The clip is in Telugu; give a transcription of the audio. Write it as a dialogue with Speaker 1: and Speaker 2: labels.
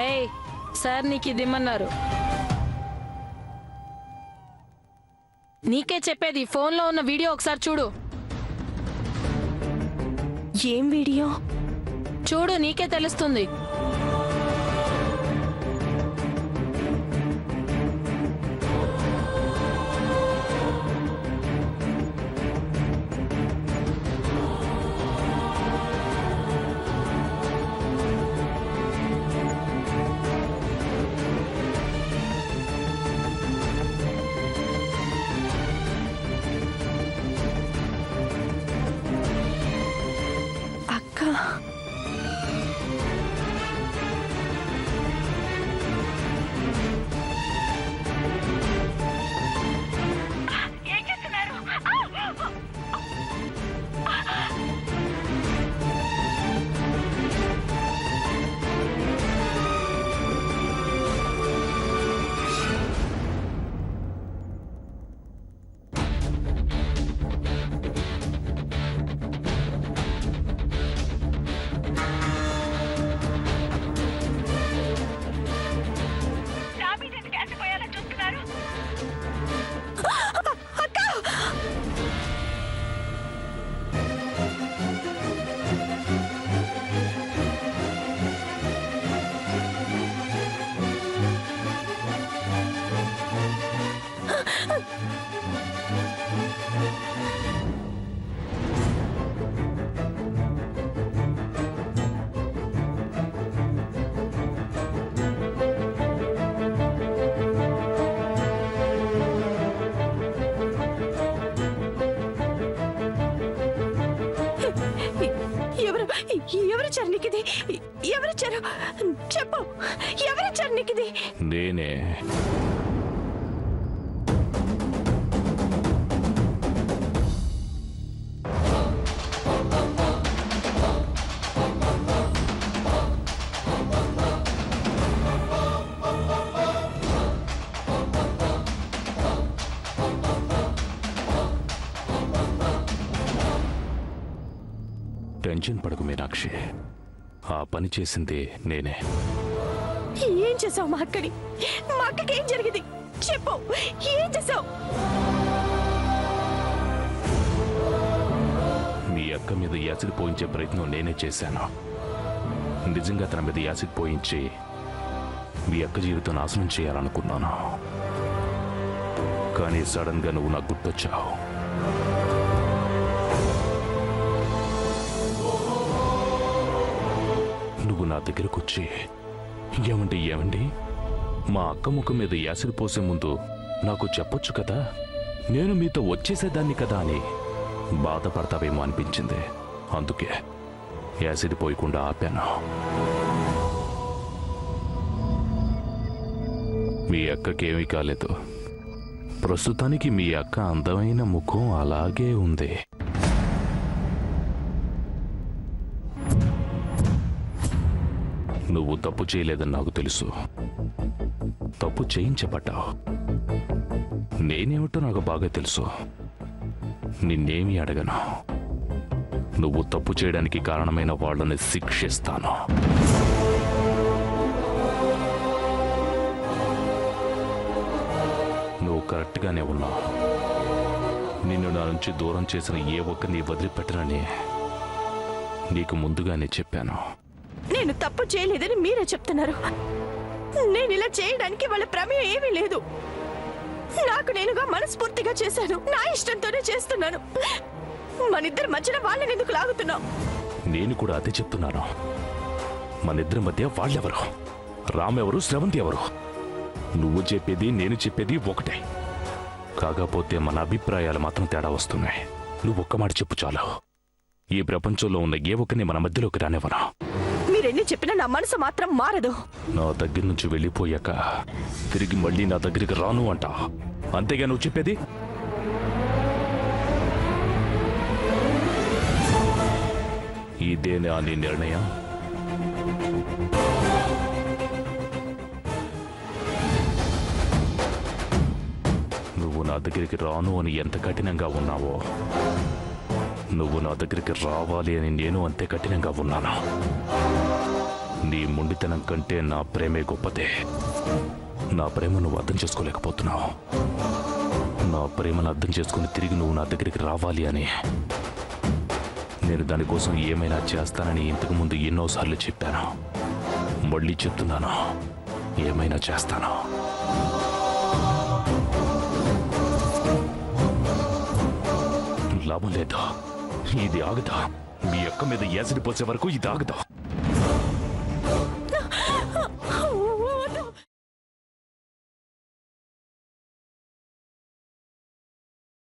Speaker 1: ఏయ్ సార్ నీకు ఇది ఇమ్మన్నారు. నీకే చెప్పేది, ఫోన్లో ఉన్న వీడియో ఒకసారి చూడు.
Speaker 2: ఏం వీడియో?
Speaker 1: చూడు, నీకే తెలుస్తుంది.
Speaker 2: ఎవరిచ్చారు నీకిది? ఎవరిచ్చారు చెప్పు, ఎవరిచ్చారు నీకిది?
Speaker 3: నేనే. టెన్షన్ పడకు మీనాక్షి, ఆ పని చేసింది నేనే.
Speaker 2: ఏం చేసావు మా అక్కని? మా అక్కకి ఏం జరిగింది చెప్పు, ఏం చేసావు?
Speaker 3: మీ అక్క మీద యాసిడ్ పోయించే ప్రయత్నం నేనే చేశాను. నిజంగా తన మీద యాసిడ్ పోయించి మీ అక్క జీవితం నాశనం చేయాలనుకున్నాను. కానీ సడన్ గా నువ్వు నాకు గుర్తొచ్చావు. నువ్వు నా దగ్గరకు వచ్చి ఏమండి మా అక్క ముఖం మీద యాసిడ్ పోసే ముందు నాకు చెప్పొచ్చు కదా, నేను మీతో వచ్చేసేదాన్ని కదా అని బాధపడతావేమో అనిపించింది. అందుకే యాసిడ్ పోయకుండా ఆపాను. మీ అక్కకేమీ కాలేదు. ప్రస్తుతానికి మీ అక్క అందమైన ముఖం అలాగే ఉంది. నువ్వు తప్పు చేయలేదని నాకు తెలుసు. తప్పు చేయించబడ్డావు. నేనేమిటో నాకు బాగా తెలుసు. నిన్నేమీ అడగను. నువ్వు తప్పు చేయడానికి కారణమైన వాళ్ళని శిక్షిస్తాను. నువ్వు కరెక్ట్గానే ఉన్నావు. నిన్ను నా నుంచి దూరం చేసిన ఏ ఒక్కరిని వదిలిపెట్టనని నీకు ముందుగానే చెప్పాను.
Speaker 2: నేను తప్పు చేయలేదని మీరే చెప్తున్నారు. నేను ఇలా చేయడానికి వాళ్ళ ప్రమేయం ఏమీ లేదు. నాకు నేనుగా మనస్ఫూర్తిగా చేశాను. నా ఇష్టంతోనే చేస్తున్నాను. మనిద్దరి మధ్యన వాళ్ళని ఎందుకు లాగుతున్నావు?
Speaker 3: నేను కూడా అదే చెప్తున్నాను. మనిద్దరి మధ్య వాళ్ళెవరు? రామ్ ఎవరు? శ్రవంతి ఎవరు? నువ్వు చెప్పేది నేను చెప్పేది ఒకటే. కాకపోతే మన అభిప్రాయాలు మాత్రం తేడా వస్తున్నాయి. నువ్వు ఒక్క మాట చెప్పు చాలు. ఈ ప్రపంచంలో ఉన్న ఏ ఒక్కరిని మన మధ్యలోకి రానివ్వను.
Speaker 2: మీరెన్ని చెప్పినా నా మనసు మాత్రం మారదు.
Speaker 3: నా దగ్గర నుంచి వెళ్ళిపోయాక తిరిగి మళ్ళీ నా దగ్గరికి రాను అంట. అంతేగా నువ్వు చెప్పేది? ఇదేనా నీ నిర్ణయం? నువ్వు నా దగ్గరికి రాను అని ఎంత కఠినంగా ఉన్నావో, నువ్వు నా దగ్గరికి రావాలి అని నేను అంతే కఠినంగా ఉన్నాను. నీ మొండితనం కంటే నా ప్రేమే గొప్పదే. నా ప్రేమ నువ్వు అర్థం చేసుకోలేకపోతున్నావు. నా ప్రేమను అర్థం చేసుకుని తిరిగి నువ్వు నా దగ్గరికి రావాలి అని నేను దానికోసం ఏమైనా చేస్తానని ఇంతకుముందు ఎన్నోసార్లు చెప్పాను. మళ్ళీ చెప్తున్నాను, ఏమైనా చేస్తాను. లాభం లేదు, ఇది ఆగదా. మీ అక్క మీద యాసిడ్ పోసే వరకు ఇది ఆగదా.